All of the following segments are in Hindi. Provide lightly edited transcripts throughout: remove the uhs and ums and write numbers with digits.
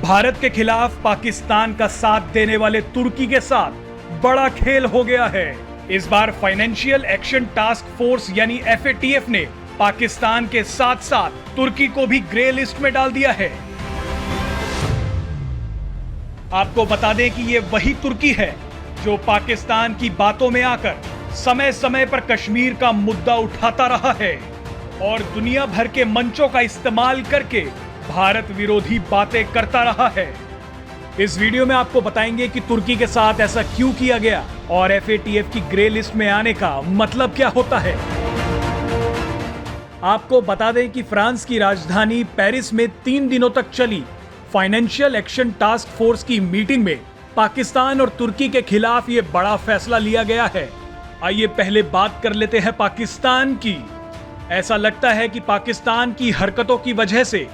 भारत के खिलाफ पाकिस्तान का साथ देने वाले तुर्की के साथ बड़ा खेल हो गया है। इस बार फाइनेंशियल एक्शन टास्क फोर्स यानी FATF ने पाकिस्तान के साथ साथ तुर्की को भी ग्रे लिस्ट में डाल दिया है। आपको बता दें कि ये वही तुर्की है जो पाकिस्तान की बातों में आकर समय समय पर कश्मीर का मुद्दा उठाता रहा है और दुनिया भर के मंचों का इस्तेमाल करके भारत विरोधी बातें करता रहा है। इस वीडियो में आपको बताएंगे कि तुर्की के साथ ऐसा क्यों किया गया और FATF की ग्रे लिस्ट में आने का मतलब क्या होता है। आपको बता दें कि फ्रांस की राजधानी पेरिस में 3 दिनों तक चली फाइनेंशियल एक्शन टास्क फोर्स की मीटिंग में पाकिस्तान और तुर्की के खिलाफ ये बड़ा फैसला लिया गया है। आइए पहले बात कर लेते हैं पाकिस्तान की। ऐसा लगता है कि पाकिस्तान की हरकतों की वजह से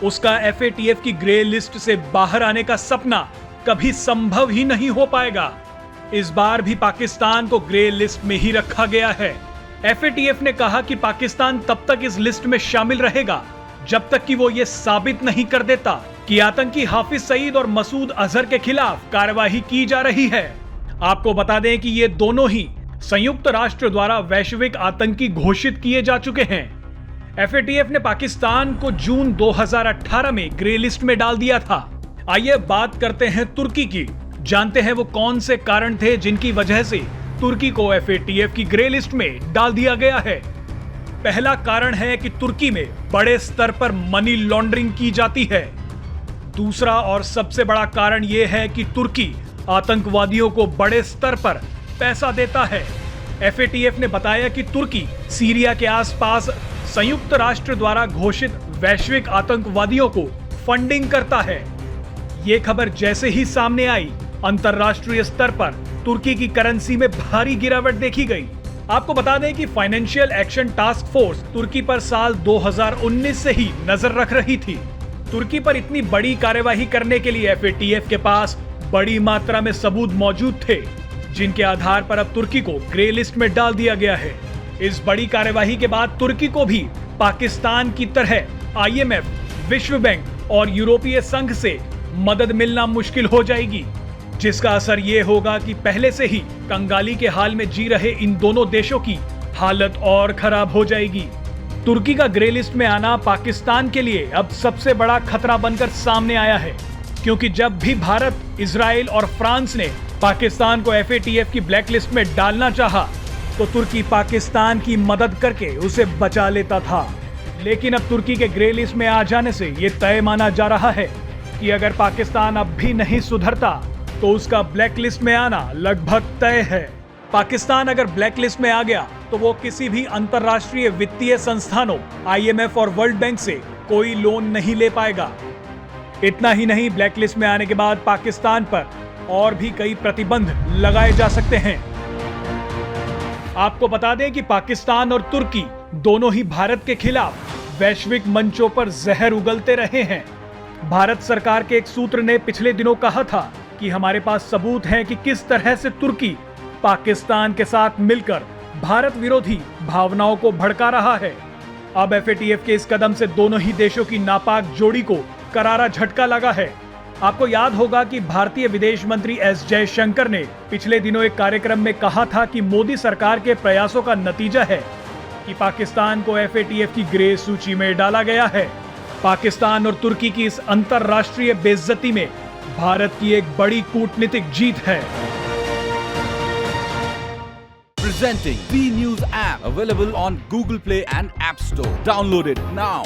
उसका FATF की ग्रे लिस्ट से बाहर आने का सपना कभी संभव ही नहीं हो पाएगा। इस बार भी पाकिस्तान को ग्रे लिस्ट में ही रखा गया है। FATF ने कहा कि पाकिस्तान तब तक इस लिस्ट में शामिल रहेगा जब तक कि वो ये साबित नहीं कर देता कि आतंकी हाफिज सईद और मसूद अजहर के खिलाफ कार्रवाई की जा रही है। आपको बता दें कि ये दोनों ही संयुक्त राष्ट्र द्वारा वैश्विक आतंकी घोषित किए जा चुके हैं। FATF ने पाकिस्तान को जून 2018 में ग्रे लिस्ट में डाल दिया था। आइए बात करते हैं तुर्की की। जानते हैं वो कौन से कारण थे जिनकी वजह से तुर्की को FATF की ग्रे लिस्ट में डाल दिया गया है। पहला कारण है कि तुर्की में बड़े स्तर पर मनी लॉन्ड्रिंग की जाती है। दूसरा और सबसे बड़ा कारण यह है कि तुर्की आतंकवादियों को बड़े स्तर पर पैसा देता है। FATF ने बताया कि तुर्की सीरिया के आसपास संयुक्त राष्ट्र द्वारा घोषित वैश्विक आतंकवादियों को फंडिंग करता है। ये खबर जैसे ही सामने आई, अंतरराष्ट्रीय स्तर पर तुर्की की करेंसी में भारी गिरावट देखी गई। आपको बता दें कि फाइनेंशियल एक्शन टास्क फोर्स तुर्की पर साल 2019 से ही नजर रख रही थी। तुर्की पर इतनी बड़ी कार्यवाही करने के लिए FATF के पास बड़ी मात्रा में सबूत मौजूद थे, जिनके आधार पर अब तुर्की को ग्रे लिस्ट में डाल दिया गया है। इस बड़ी कार्यवाही के बाद तुर्की को भी पाकिस्तान की तरह IMF, विश्व बैंक और यूरोपीय संघ से मदद मिलना मुश्किल हो जाएगी, जिसका असर ये होगा कि पहले से ही कंगाली के हाल में जी रहे इन दोनों देशों की हालत और खराब हो जाएगी। तुर्की का ग्रे लिस्ट में आना पाकिस्तान के लिए अब सबसे बड़ा खतरा बनकर सामने आया है, क्योंकि जब भी भारत, इजराइल और फ्रांस ने पाकिस्तान को FATF की ब्लैक लिस्ट में डालना चाहा, तो तुर्की पाकिस्तान की मदद करके उसे बचा लेता था। लेकिन अब तुर्की के ग्रे लिस्ट में आ जाने से ये तय माना जा रहा है कि अगर पाकिस्तान अब भी नहीं सुधरता तो उसका ब्लैक लिस्ट में आना लगभग तय है। पाकिस्तान अगर ब्लैक लिस्ट में आ गया तो वो किसी भी अंतरराष्ट्रीय वित्तीय संस्थानों, IMF और वर्ल्ड बैंक से कोई लोन नहीं ले पाएगा। इतना ही नहीं, ब्लैक लिस्ट में आने के बाद पाकिस्तान पर और भी कई प्रतिबंध लगाए जा सकते हैं। आपको बता दें कि पाकिस्तान और तुर्की दोनों ही भारत के खिलाफ वैश्विक मंचों पर जहर उगलते रहे हैं। भारत सरकार के एक सूत्र ने पिछले दिनों कहा था कि हमारे पास सबूत हैं कि किस तरह से तुर्की पाकिस्तान के साथ मिलकर भारत विरोधी भावनाओं को भड़का रहा है। अब FATF के इस कदम से दोनों ही देशों की नापाक जोड़ी को करारा झटका लगा है। आपको याद होगा कि भारतीय विदेश मंत्री S जयशंकर ने पिछले दिनों एक कार्यक्रम में कहा था कि मोदी सरकार के प्रयासों का नतीजा है कि पाकिस्तान को FATF की ग्रे सूची में डाला गया है। पाकिस्तान और तुर्की की इस अंतरराष्ट्रीय बेइज्जती में भारत की एक बड़ी कूटनीतिक जीत है। Presenting B News app available on Google Play and App Store. Download it now.